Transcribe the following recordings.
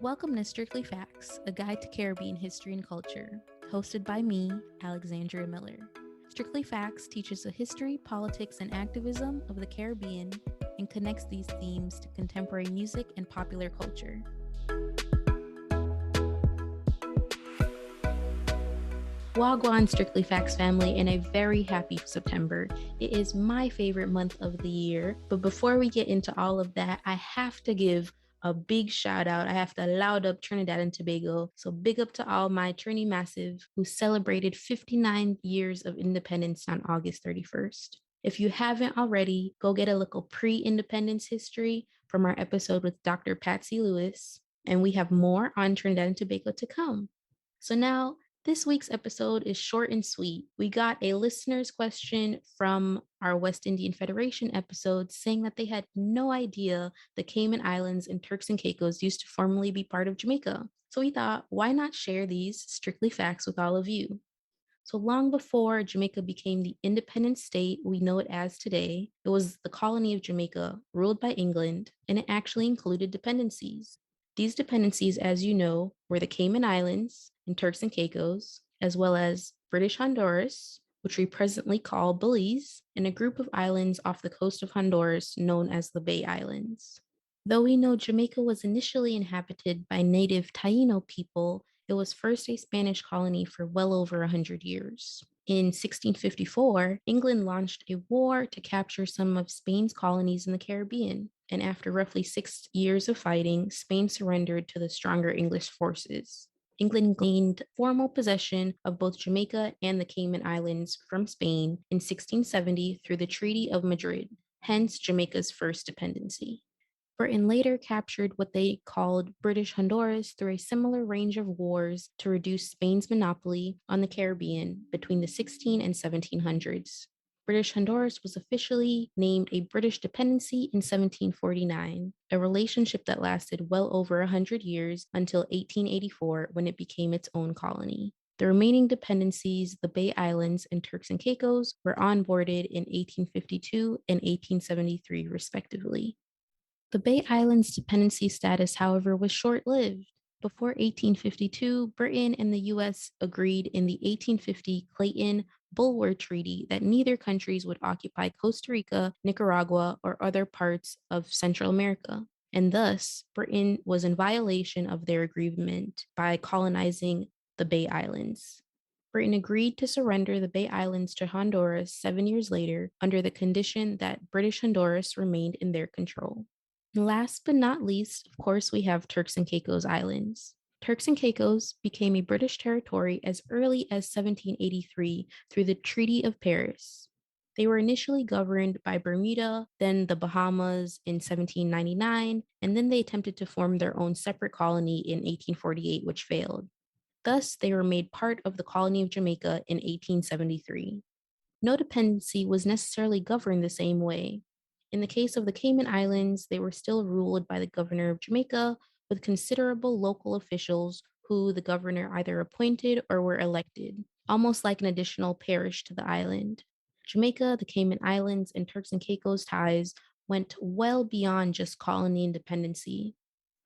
Welcome to Strictly Facts, a guide to Caribbean history and culture, hosted by me, Alexandria Miller. Strictly Facts teaches the history, politics, and activism of the Caribbean and connects these themes to contemporary music and popular culture. Wagwan Strictly Facts family, and a very happy September. It is my favorite month of the year. But before we get into all of that, I have to give a big shout out. I have to loud up Trinidad and Tobago. So big up to all my Trini Massive who celebrated 59 years of independence on August 31st. If you haven't already, go get a little pre-independence history from our episode with Dr. Patsy Lewis. And we have more on Trinidad and Tobago to come. So now, this week's episode is short and sweet. We got a listener's question from our West Indian Federation episode saying that they had no idea the Cayman Islands and Turks and Caicos used to formerly be part of Jamaica. So we thought, why not share these strictly facts with all of you? So long before Jamaica became the independent state we know it as today, it was the Colony of Jamaica, ruled by England, and it actually included dependencies. These dependencies, as you know, were the Cayman Islands and Turks and Caicos, as well as British Honduras, which we presently call Belize, and a group of islands off the coast of Honduras known as the Bay Islands. Though we know Jamaica was initially inhabited by native Taino people, it was first a Spanish colony for well over 100 years. In 1654, England launched a war to capture some of Spain's colonies in the Caribbean, and after roughly 6 years of fighting, Spain surrendered to the stronger English forces. England gained formal possession of both Jamaica and the Cayman Islands from Spain in 1670 through the Treaty of Madrid, hence Jamaica's first dependency. Britain later captured what they called British Honduras through a similar range of wars to reduce Spain's monopoly on the Caribbean between the 16 and 1700s. British Honduras was officially named a British dependency in 1749, a relationship that lasted well over 100 years until 1884 when it became its own colony. The remaining dependencies, the Bay Islands and Turks and Caicos, were onboarded in 1852 and 1873, respectively. The Bay Islands' dependency status, however, was short-lived. Before 1852, Britain and the U.S. agreed in the 1850 Clayton-Bulwer Treaty that neither countries would occupy Costa Rica, Nicaragua, or other parts of Central America. And thus, Britain was in violation of their agreement by colonizing the Bay Islands. Britain agreed to surrender the Bay Islands to Honduras 7 years later under the condition that British Honduras remained in their control. Last but not least, of course, we have Turks and Caicos Islands. Turks and Caicos became a British territory as early as 1783 through the Treaty of Paris. They were initially governed by Bermuda, then the Bahamas in 1799, and then they attempted to form their own separate colony in 1848, which failed. Thus, they were made part of the Colony of Jamaica in 1873. No dependency was necessarily governed the same way. In the case of the Cayman Islands, they were still ruled by the governor of Jamaica, with considerable local officials who the governor either appointed or were elected, almost like an additional parish to the island. Jamaica, the Cayman Islands, and Turks and Caicos ties went well beyond just colony independency.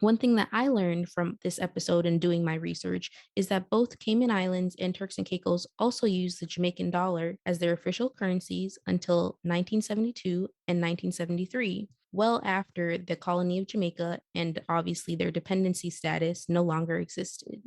One thing that I learned from this episode and doing my research is that both Cayman Islands and Turks and Caicos also used the Jamaican dollar as their official currencies until 1972 and 1973, well after the Colony of Jamaica and obviously their dependency status no longer existed.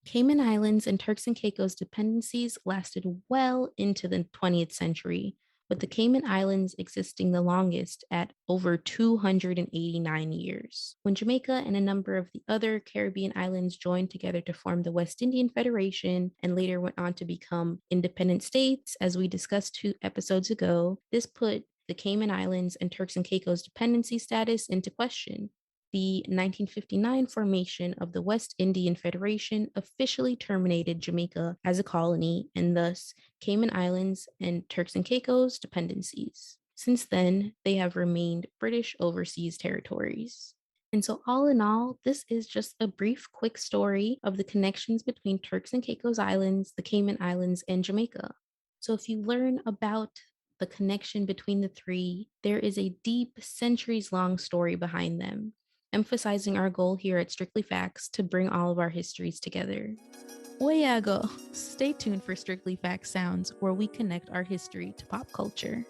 Cayman Islands and Turks and Caicos dependencies lasted well into the 20th century, with the Cayman Islands existing the longest at over 289 years. When Jamaica and a number of the other Caribbean islands joined together to form the West Indian Federation and later went on to become independent states, as we discussed 2 episodes ago, this put the Cayman Islands and Turks and Caicos dependency status into question. The 1959 formation of the West Indian Federation officially terminated Jamaica as a colony and thus Cayman Islands and Turks and Caicos dependencies. Since then, they have remained British overseas territories. And so all in all, this is just a brief, quick story of the connections between Turks and Caicos Islands, the Cayman Islands, and Jamaica. So if you learn about the connection between the three, there is a deep, centuries-long story behind them. emphasizing our goal here at Strictly Facts to bring all of our histories together. Oyago, stay tuned for Strictly Facts Sounds, where we connect our history to pop culture.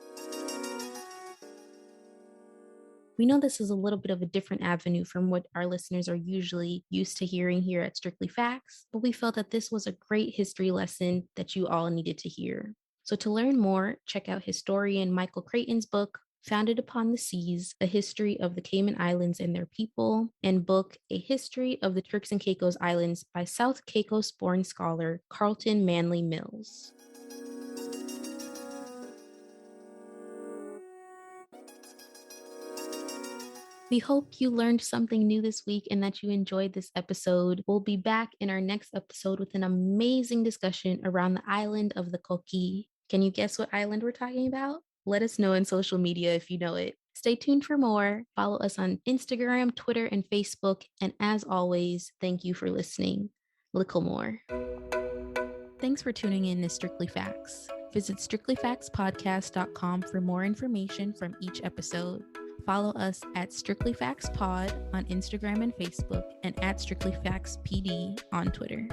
We know this is a little bit of a different avenue from what our listeners are usually used to hearing here at Strictly Facts, but we felt that this was a great history lesson that you all needed to hear. So to learn more, check out historian Michael Creighton's book, Founded Upon the Seas, A History of the Cayman Islands and Their People, and book A History of the Turks and Caicos Islands by South Caicos-born scholar Carlton Manley Mills. We hope you learned something new this week and that you enjoyed this episode. We'll be back in our next episode with an amazing discussion around the island of the Coquille. Can you guess what island we're talking about? Let us know in social media if you know it. Stay tuned for more. Follow us on Instagram, Twitter, and Facebook. And as always, thank you for listening. Little more. Thanks for tuning in to Strictly Facts. Visit strictlyfactspodcast.com for more information from each episode. Follow us at Strictly Facts Pod on Instagram and Facebook, and at Strictly Facts PD on Twitter.